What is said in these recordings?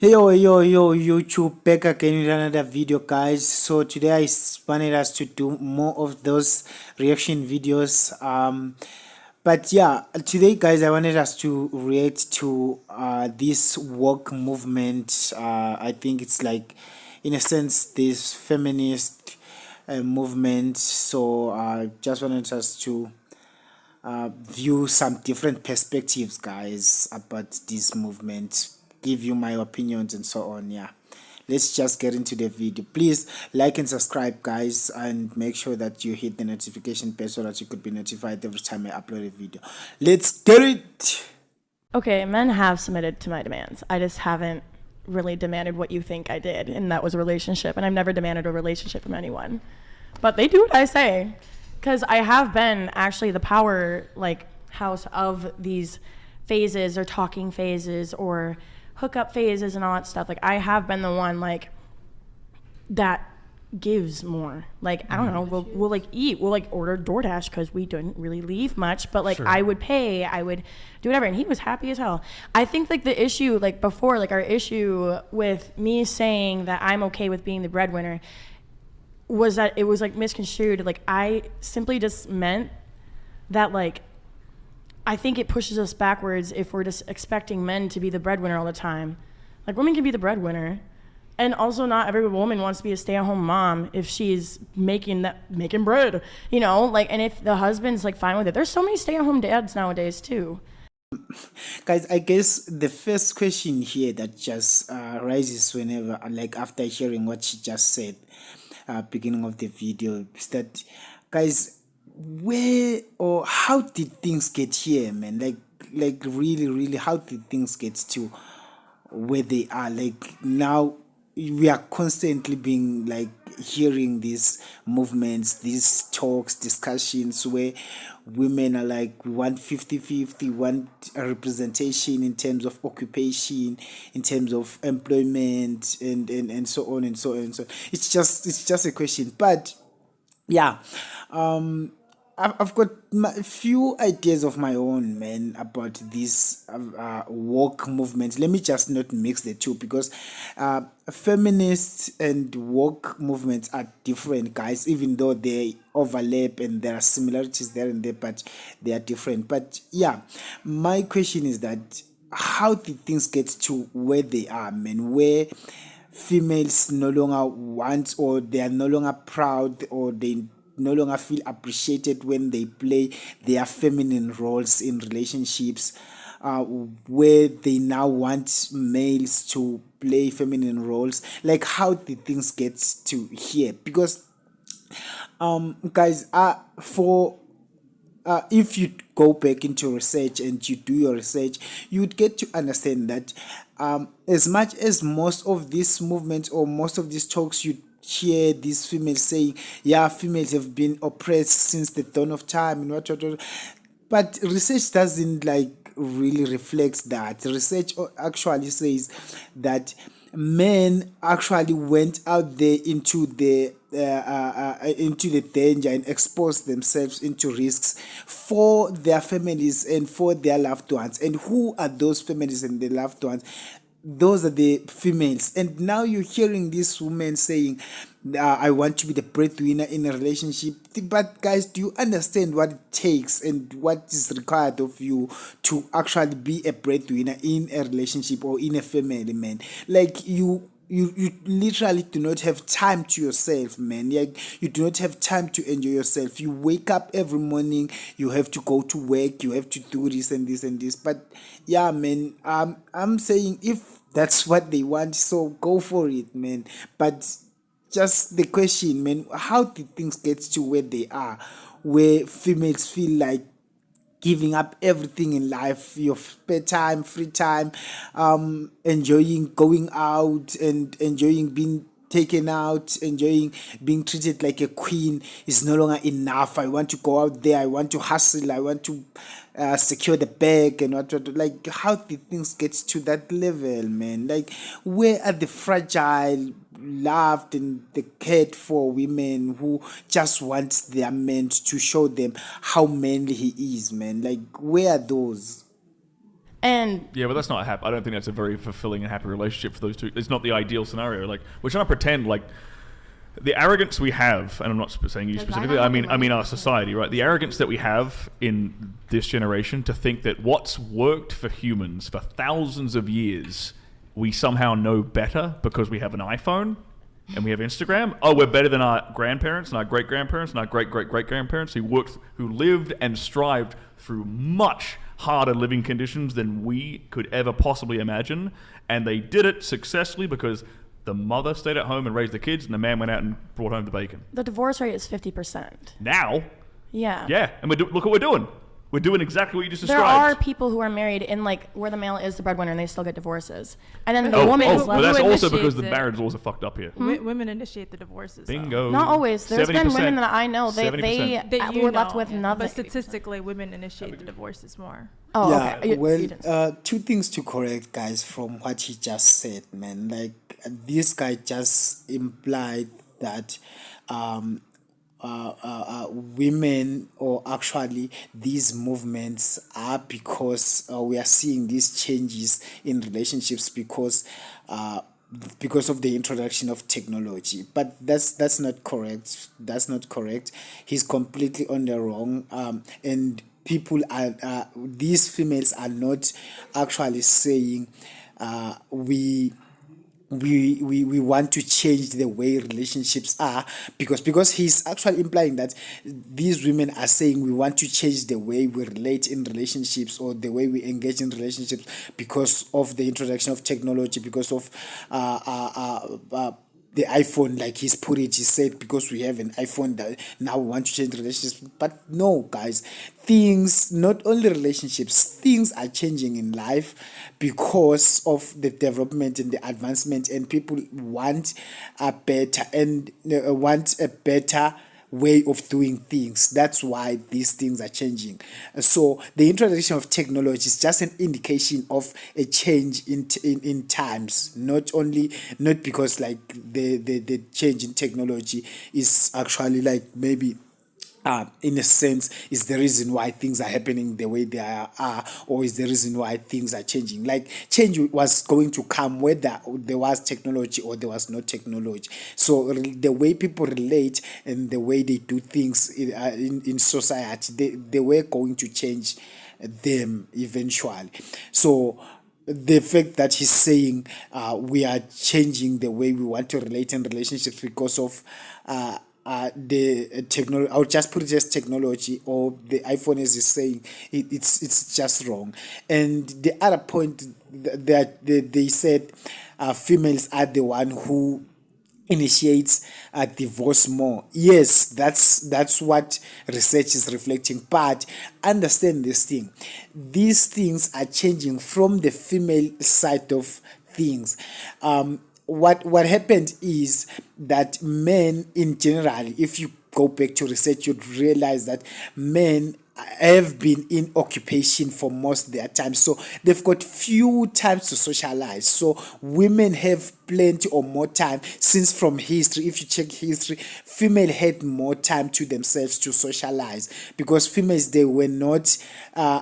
Hey yo, YouTube, back again with another video, guys. So today wanted us to do more of those reaction videos. But yeah, today, guys, I wanted us to react to this woke movement. I think it's like, in a sense, this feminist movement. So just wanted us to view some different perspectives, guys, about this movement, give you my opinions and so on. Yeah, let's just get into the video. Please like and subscribe, guys, and make sure that you hit the notification bell so that you could be notified every time I upload a video. Let's get it. Okay, men have submitted to my demands. I just haven't really demanded what you think I did, and that was a relationship. And I've never demanded a relationship from anyone. But they do what I say, because I have been actually the power house of these phases or talking phases or hookup phases and all that stuff. Like I have been the one that gives more. Like I don't know, we'll like eat, we'll like order DoorDash because we didn't really leave much, but like Sure. I would pay, I would do whatever, and he was happy as hell. I think like the issue, like before, like our issue with me saying that I'm okay with being the breadwinner was that it was like misconstrued. Like I simply just meant that like I think it pushes us backwards if we're just expecting men to be the breadwinner all the time. Like women can be the breadwinner. And also not every woman wants to be a stay-at-home mom if she's making bread, you know? Like and if the husband's like fine with it. There's so many stay-at-home dads nowadays too. Guys, I guess the first question here that just rises whenever, like after hearing what she just said, beginning of the video, is that, guys, where or how did things get here, man? Like really, how did things get to where they are? Like now, we are constantly being like hearing these movements, these talks, discussions where women are like, we want 50-50, want a representation in terms of occupation, in terms of employment, and so on and so on and so on. It's just a question. But yeah, I've got a few ideas of my own, man, about this woke movement. Let me just not mix the two, because feminists and woke movements are different, guys, even though they overlap and there are similarities there and there, but they are different. But yeah, my question is that, how did things get to where they are, man? Where females no longer want, or they are no longer proud, or they no longer feel appreciated when they play their feminine roles in relationships, where they now want males to play feminine roles. Like, how did things get to here? Because guys, for if you go back into research and you do your research, you would get to understand that as much as most of these movements or most of these talks, you hear these females saying, yeah, females have been oppressed since the dawn of time and what. But research doesn't like really reflects that. Research actually says that men actually went out there into the danger and exposed themselves into risks for their families and for their loved ones. And who are those families and their loved ones? Those are the females. And now you're hearing this woman saying, I want to be the breadwinner in a relationship. But guys, do you understand what it takes and what is required of you to actually be a breadwinner in a relationship or in a family, man? Like you literally do not have time to yourself, man. Like you do not have time to enjoy yourself. You wake up every morning, you have to go to work, you have to do this and this and this. But yeah, man, I'm saying, if that's what they want, so go for it, man. But just the question, man, how did things get to where they are, where females feel like giving up everything in life, your spare time, free time, enjoying going out and enjoying being taken out, enjoying being treated like a queen is no longer enough. I want to go out there, I want to hustle, I want to secure the bag and what. Like, how did things get to that level, man? Like, where are the fragile, loved, and the cared for women who just want their men to show them how manly he is, man? Like, where are those? And Yeah, but that's not happy. I don't think that's a very fulfilling and happy relationship for those two. It's not the ideal scenario. Like, we're trying to pretend like the arrogance we have, and I'm not saying you Like, specifically. I I mean have our society, right? The arrogance that we have in this generation to think that what's worked for humans for thousands of years, we somehow know better because we have an iPhone and we have Instagram. Oh, we're better than our grandparents and our great grandparents and our great great great grandparents who lived and strived through much harder living conditions than we could ever possibly imagine, and they did it successfully because the mother stayed at home and raised the kids, and the man went out and brought home the bacon. the divorce rate is 50%. Now, Yeah. yeah, and look what we're doing. We're doing exactly what you just There described. are people who are married in like where the male is the breadwinner and they still get divorces. And then the Oh, woman is but left. that's Who also because initiates the it? marriage laws are fucked up here. Women initiate the divorces. though. Bingo. Not always. There's been 70%. women that I know they 70%. That you were left know, with nothing. But statistically, women initiate the divorces more. Oh, Yeah, okay. You didn't. two things to correct, guys, from what he just said, man. Like, this guy just implied that women, or actually these movements, are because we are seeing these changes in relationships because of the introduction of technology. But that's not correct. That's not correct. He's completely on the wrong. And people these females are not actually saying we want to change the way relationships are, because he's actually implying that these women are saying we want to change the way we relate in relationships, or the way we engage in relationships, because of the introduction of technology, because of the iPhone, like he's put it. He said because we have an iPhone that now we want to change relationships. But no, guys, things, not only relationships, things are changing in life because of the development and the advancement, and people want a better way of doing things. That's why these things are changing. So the introduction of technology is just an indication of a change in times, not because like the change in technology is actually like maybe in a sense is the reason why things are happening the way they are, or is the reason why things are changing. Like, change was going to come whether there was technology or there was no technology. So the way people relate and the way they do things in society, they were going to change them eventually. So the fact that he's saying we are changing the way we want to relate in relationships because of the technology, I'll just put it as technology, or the iPhone, as he's saying, it's just wrong. And the other point that they said females are the one who initiates a divorce more. Yes, that's what research is reflecting. But understand this thing: these things are changing from the female side of things. What happened is that men in general, if you go back to research, you'd realize that men have been in occupation for most of their time, so they've got few times to socialize. So women have plenty or more time, since from history, if you check history, female had more time to themselves to socialize, because females, they were not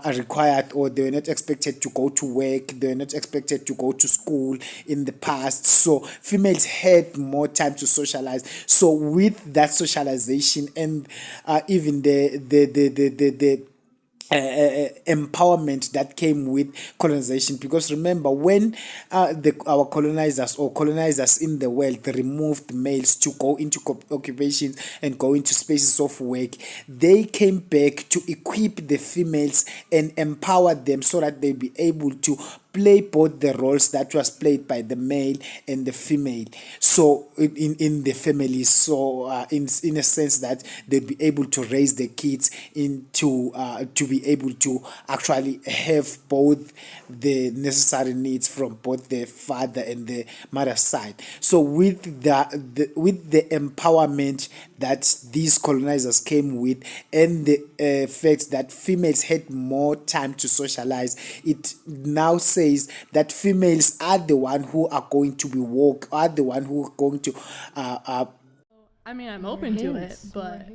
required, or they were not expected to go to work, they were not expected to go to school in the past. So females had more time to socialize. So with that socialization and even the empowerment that came with colonization, because remember, when our colonizers in the world, they removed males to go into occupations and go into spaces of work, they came back to equip the females and empower them so that they'll be able to play both the roles that was played by the male and the female. So in the family, so in a sense that they'd be able to raise the kids into to be able to actually have both the necessary needs from both the father and the mother side. So with the empowerment that these colonizers came with, and the fact that females had more time to socialize, it now says that females are the one who are going to be woke, are the one who are going to I mean, I'm open to it, but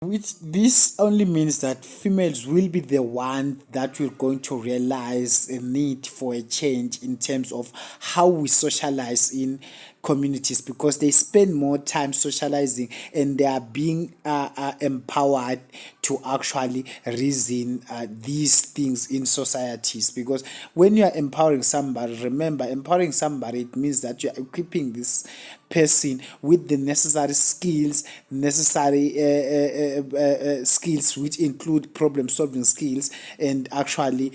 Which this only means that females will be the one that will going to realize a need for a change in terms of how we socialize in communities, because they spend more time socializing and they are being empowered to actually reason these things in societies. Because when you are empowering somebody, remember, empowering somebody, it means that you are equipping this person with the necessary skills, skills which include problem solving skills and actually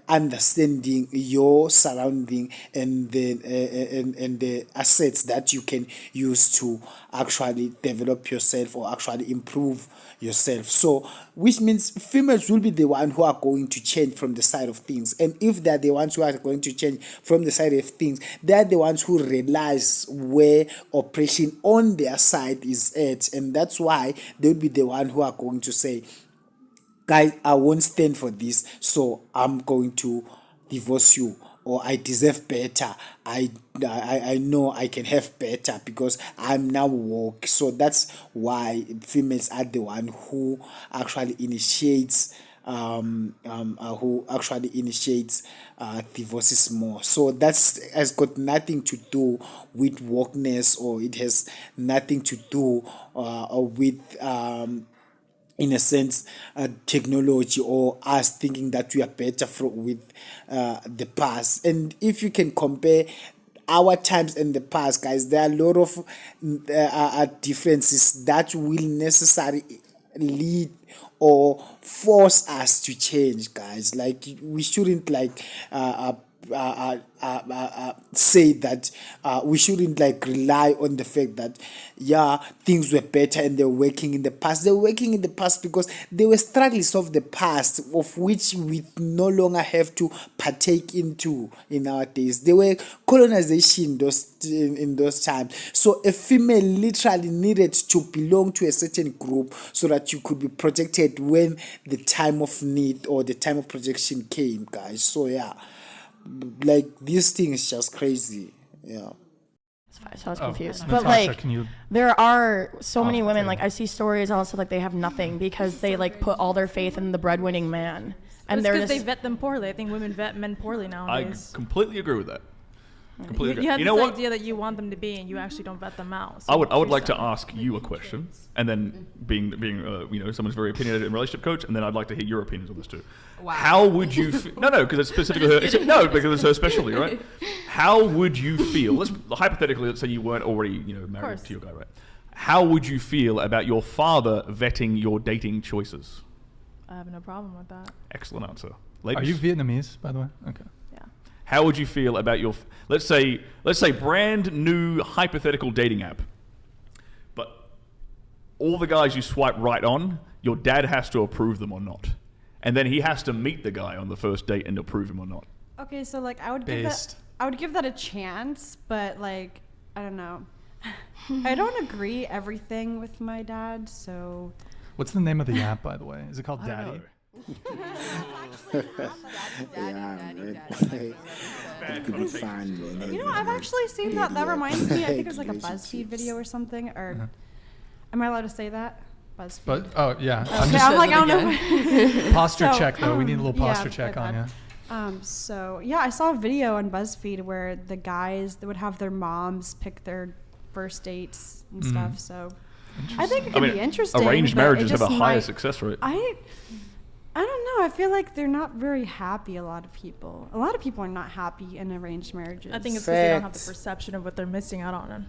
understanding your surrounding and the assets that you can use to actually develop yourself or actually improve yourself. So which means females will be the one who are going to change from the side of things, and if they're the ones who are going to change from the side of things, they're the ones who realize where oppression on their side is at, and that's why they'll be the one who are going to say, guys, I won't stand for this, so I'm going to divorce you, or I deserve better. I know I can have better because I'm now woke. So that's why females are the one who actually initiates divorces more. So that's has got nothing to do with wokeness, or it has nothing to do with in a sense, technology, or us thinking that we are better with the past. And if you can compare our times and the past, guys, there are a lot of differences that will necessarily lead or force us to change, guys. Like, we shouldn't say that we shouldn't rely on the fact that things were better and they were working in the past. They were working in the past because they were struggles of the past, of which we no longer have to partake into in our days. They were colonization in those times. So a female literally needed to belong to a certain group so that you could be protected when the time of need or the time of protection came, guys. So this thing is just crazy. So I was confused. But Natasha, there are so many women, I see stories also they have nothing because they put all their faith in the breadwinning man. And it's because they vet them poorly. I think women vet men poorly nowadays. I completely agree with that. You have this idea that you want them to be, and you actually don't vet them out. So I would like to ask you a question, and then being someone's very opinionated in relationship coach, and then I'd like to hear your opinions on this too. Wow. How would you? No, because it's specifically her. Because it's her specialty, right? How would you feel? Let's say you weren't already married to your guy, right? How would you feel about your father vetting your dating choices? I have no problem with that. Excellent answer. Ladies? Are you Vietnamese, by the way? Okay. Yeah. How would you feel about your, let's say brand new hypothetical dating app, but all the guys you swipe right on, your dad has to approve them or not, and then he has to meet the guy on the first date and approve him or not. Okay, so I would give that a chance, but I don't know. I don't agree everything with my dad, so. What's the name of the app, by the way? Is it called Daddy? I've actually seen that. That reminds me. I think it was a BuzzFeed video or something. Or am I allowed to say that? BuzzFeed. But yeah. Okay, I don't know. Posture check though. We need a little posture check on you. So I saw a video on BuzzFeed where the guys that would have their moms pick their first dates and stuff. So I think it could be interesting. Arranged marriages have a higher success rate. I don't know. I feel like they're not very happy. A lot of people are not happy in arranged marriages. I think it's because they don't have the perception of what they're missing out on.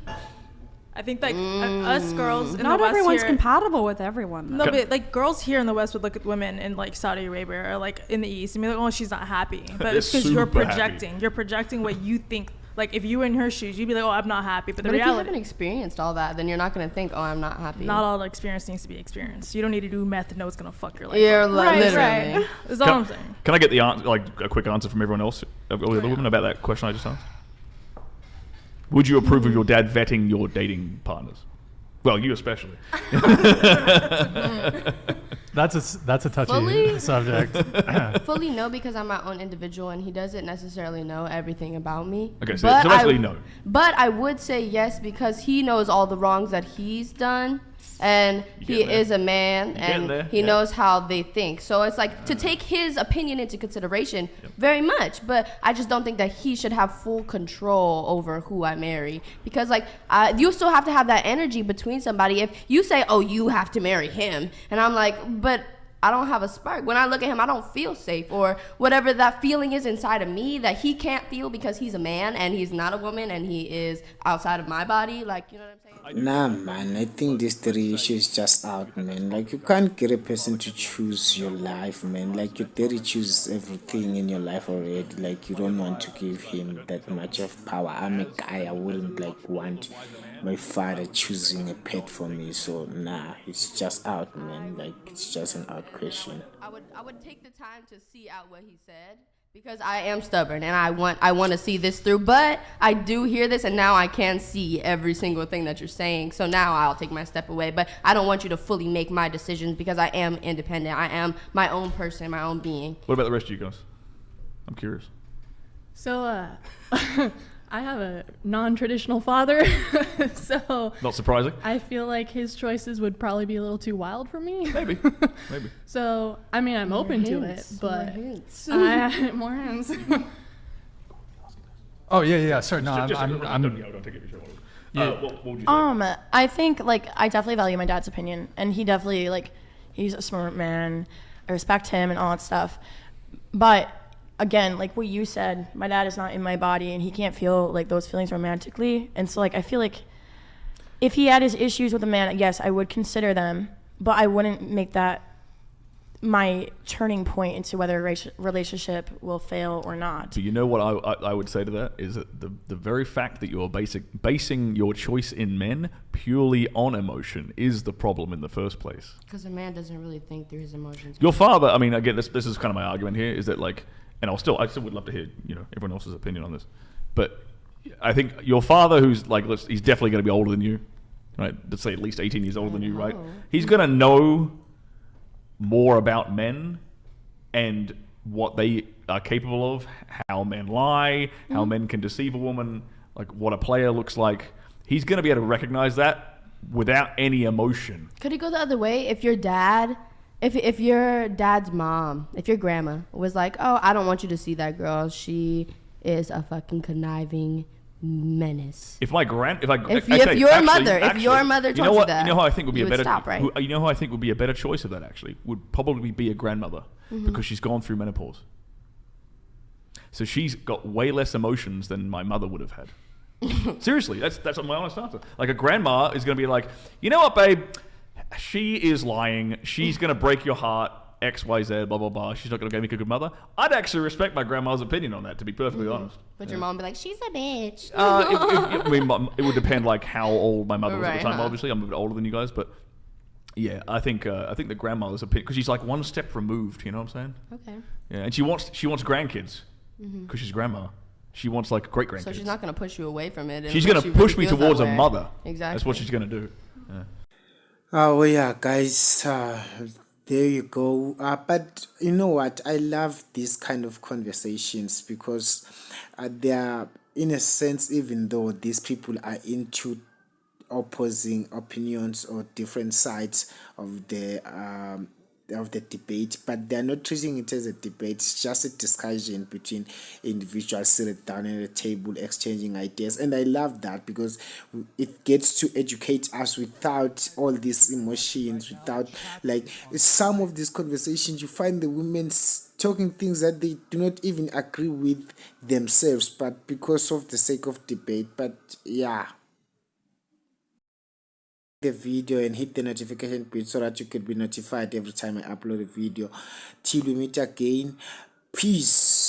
I think us girls in not the West everyone's here, compatible with everyone. No, but girls here in the West would look at women in Saudi Arabia or in the East and be like, "Oh, she's not happy." But it's because you're projecting. Happy. You're projecting what you think. If you were in her shoes, you'd be like, "Oh, I'm not happy." But the reality, if you haven't experienced all that, then you're not going to think, "Oh, I'm not happy." Not all the experience needs to be experienced. You don't need to do meth to know it's going to fuck your life. You're literally. Right. That's all I'm saying. Can I get the answer, a quick answer from everyone else, all the other women, about that question I just asked? Would you approve of your dad vetting your dating partners? Well, you especially. That's a touchy subject. Fully no, because I'm my own individual and he doesn't necessarily know everything about me. Okay, so basically no. But I would say yes because he knows all the wrongs that he's done and he there. is a man, There. and he knows how they think. So it's like to take his opinion into consideration very much, but I just don't think that he should have full control over who I marry, because like you still have to have that energy between somebody. If you say, oh, you have to marry him, and I'm like, but I don't have a spark. When I look at him, I don't feel safe, or whatever that feeling is inside of me that he can't feel because he's a man and he's not a woman and he is outside of my body. Like, you know what I'm saying? Nah, man, I think this theory issue is just out, man. Like, you can't get a person to choose your life, man. Like, your theory chooses everything in your life already. Like, you don't want to give him that much of power. I'm a guy, I wouldn't, like, want my father choosing a pet for me. So, nah, it's just out, man. Like, it's just an out question. I would take the time to see out what he said, because I am stubborn and I want to see this through. But I do hear this, and now I can see every single thing that you're saying. So now I'll take my step away. But I don't want you to fully make my decisions, because I am independent. I am my own person, my own being. What about the rest of you guys? I'm curious. So, I have a non-traditional father, so Not surprising. I feel like his choices would probably be a little too wild for me. Maybe. So, I mean, I'm open to it, but more hints. Oh yeah. Sorry, no, Don't take it. What would you say? I think like I definitely value my dad's opinion, and he definitely like he's a smart man. I respect him and all that stuff, but again, like what you said, my dad is not in my body and he can't feel like those feelings romantically. And so like I feel like if he had his issues with a man, yes, I would consider them, but I wouldn't make that my turning point into whether a relationship will fail or not. So you know what I would say to that is that the very fact that you're basing your choice in men purely on emotion is the problem in the first place. Because a man doesn't really think through his emotions. Your father, I mean, again, this is kind of my argument here, is that like, and I still would love to hear, everyone else's opinion on this, but I think your father, who's like, he's definitely going to be older than you, right? Let's say at least 18 years older than you, right? He's going to know more about men and what they are capable of, how men lie, how men can deceive a woman, like what a player looks like. He's going to be able to recognize that without any emotion. Could it go the other way if your dad... If your dad's mom, if your grandma was like, oh, I don't want you to see that girl. She is a fucking conniving menace. If your mother told you that, you know how I think would be a better stop, right? You know how I think would be a better choice of that actually would probably be a grandmother, because she's gone through menopause. So she's got way less emotions than my mother would have had. Seriously, that's my honest answer. Like a grandma is going to be like, you know what, babe? She is lying. She's going to break your heart. X, Y, Z, blah, blah, blah. She's not going to make a good mother. I'd actually respect my grandma's opinion on that, to be perfectly honest. But your mom would be like, she's a bitch. It would depend like how old my mother was at the time, obviously. I'm a bit older than you guys, but yeah, I think the grandmother's opinion, because she's like one step removed, you know what I'm saying? Okay. Yeah, and she wants grandkids, because she's grandma. She wants like great grandkids. So she's not going to push you away from it. She's going to push me towards a mother. Exactly. That's what she's going to do. Yeah. Oh yeah, guys, there you go. But you know what? I love these kind of conversations because they are, in a sense, even though these people are into opposing opinions or different sides of the debate, but they're not treating it as a debate. It's just a discussion between individuals sitting down at a table exchanging ideas, and I love that because it gets to educate us without all these emotions, without like some of these conversations you find the women talking things that they do not even agree with themselves, but because of the sake of debate. But yeah, the video and hit the notification bell so that you could be notified every time I upload a video. Till we meet again, peace.